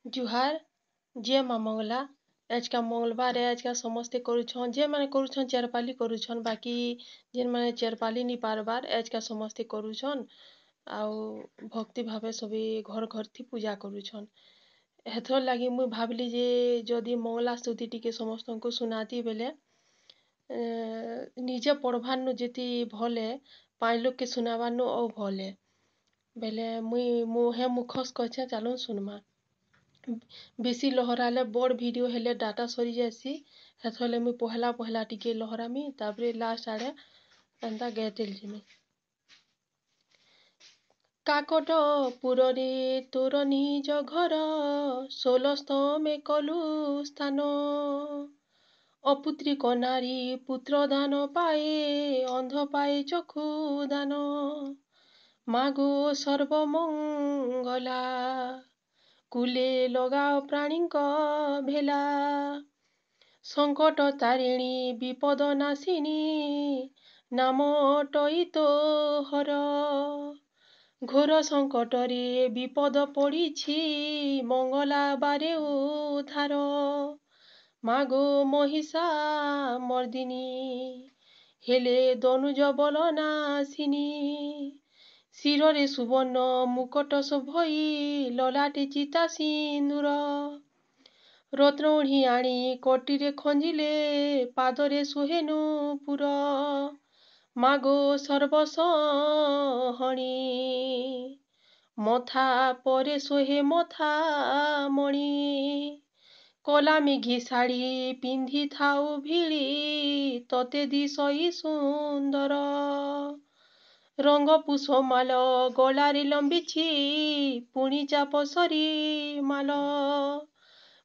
जुहार जे माँ मंगला आजका मंगलवार है आजका समस्ते करुछन जे माने करुछन चारपाली करुछन बाकी जेन माने चारपाली नी पारबार आजका समस्ते करुछन आउ भक्ति भावे सभी घर घर थी पूजा करुछन हेथर लागी मुई भाबली जे जदि मंगला स्तुति टिके समस्त को सुनाती बेले निजे पढ़वार जेती भले पाँच लोग के सुनावार औ भले बेले मुई मुहे मुखस कछे चालू सुनमा बेसी लहराले बड़ वीडियो हेले डाटा सरी जासी हेथले मुई पहला पहला टिके लहरामी तापरे लास्ट आड़े एंता गेतेल जिमी काकट पुररे तोर निज घर 16 कलु स्थान अपुत्रिक नारी पुत्र दान पाए अंध पाए चक्षु दान मागो सर्वमंगला कुले लगाओ प्राणीଙ୍କ भेला संकट तारिणी विपद नाशिनी नाम टईतो हर घोर संकटरे विपद पड़िछि मंगला बारे उद्धार मागो महिषा मर्दिनी हेले दनुज बल नाशिनी शिरोरे सुवर्ण मुकट शोभई ललाटे चिता सिंदूर रत्नौढ़ी आणी कटीरे खंजिले पादरे सोहेनु पुर मागो सर्वसहणी मथा परे सोहे मथा मणि कला मेघी शाढ़ी पिंधि थाउ भिड़ी तते दिशई सुंदर रंग पुष्पमाल गलारे लंबिछि पुणी चाप सरी माल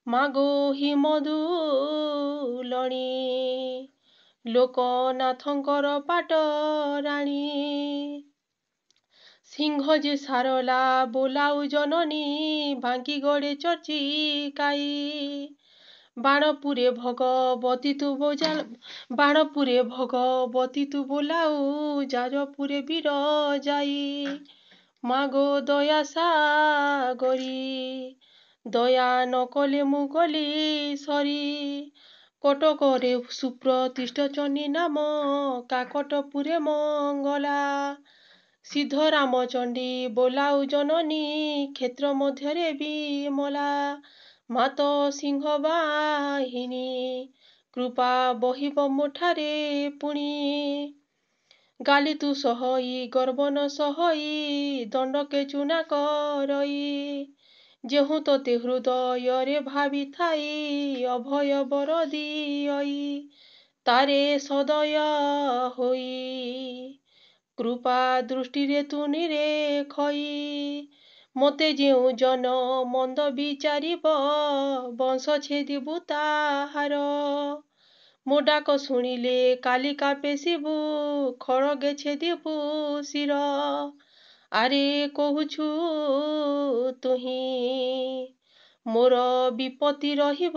मागो हिमदुलणी लोकनाथंकर पाटराणी सिंह जे सारला बोलाउ जननी भांगी गड़े चर्चिकाई बाणपुरे भगवती तू बोलाऊ जाजपुरे वीर जाई मागो दया सागरी दया न कले मु गली सरी कटकरे सुप्रतिष्ठ चनी नाम काकटपुरे मंगला सिद्ध रामचंडी बोलाऊ जननी क्षेत्र मध्यरे विमला मात सिंह बाहिनी कृपा बहिब मोठारे पुणी गाली तू सहई गर्वन सहई दंडके चुना करई जेहु तोते हृदय भावी थाई अभय बर दियई तारे सदय होई कृपा दृष्टि रे तू निरेखई मोते जेउ जन मंद विचारिब वंश छेदिबु ताहार मो डाक शुणिले कालिका पेशिबु खड़गे छेदिबु शिर आरे कहुछु तुही मोर विपत्ति रहिब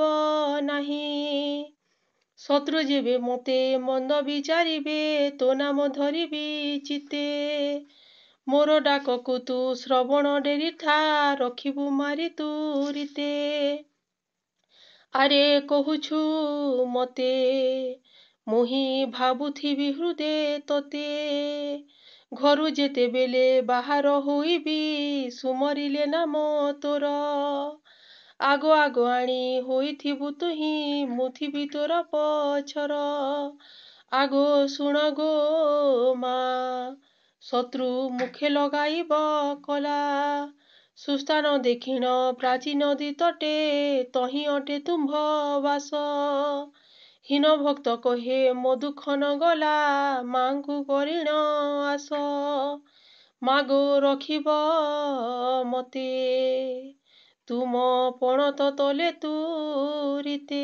नाही शत्रु जेबे मते मंद विचारिबे तो नाम धरिबी चिते मोर डाककु तू श्रवण डेरिठा रखिबु मारी तुरीते आरे कहुछु मते मुही भाबुथिबी हृदय तोते घरु जेते बेले बाहर होइबी सुमरिले नाम तोर आगो आगो आणी होइथिबु तुही मुथिबी तोर पछर आगो शुण गो मा शत्रु मुखे लगाइब कला सुस्थान देखिण प्राची नदी तटे तही अटे तुम्भ बास हୀନ ଭକ୍ତ କହେ ମୋ ଦୁଃଖ ନ ଗଲା ମାଙ୍କୁ କରିଣ ଆସ ମାଗୋ ରଖିବ ମତେ ତୁମ ପଣତ ତଲେ ତୁରିତେ।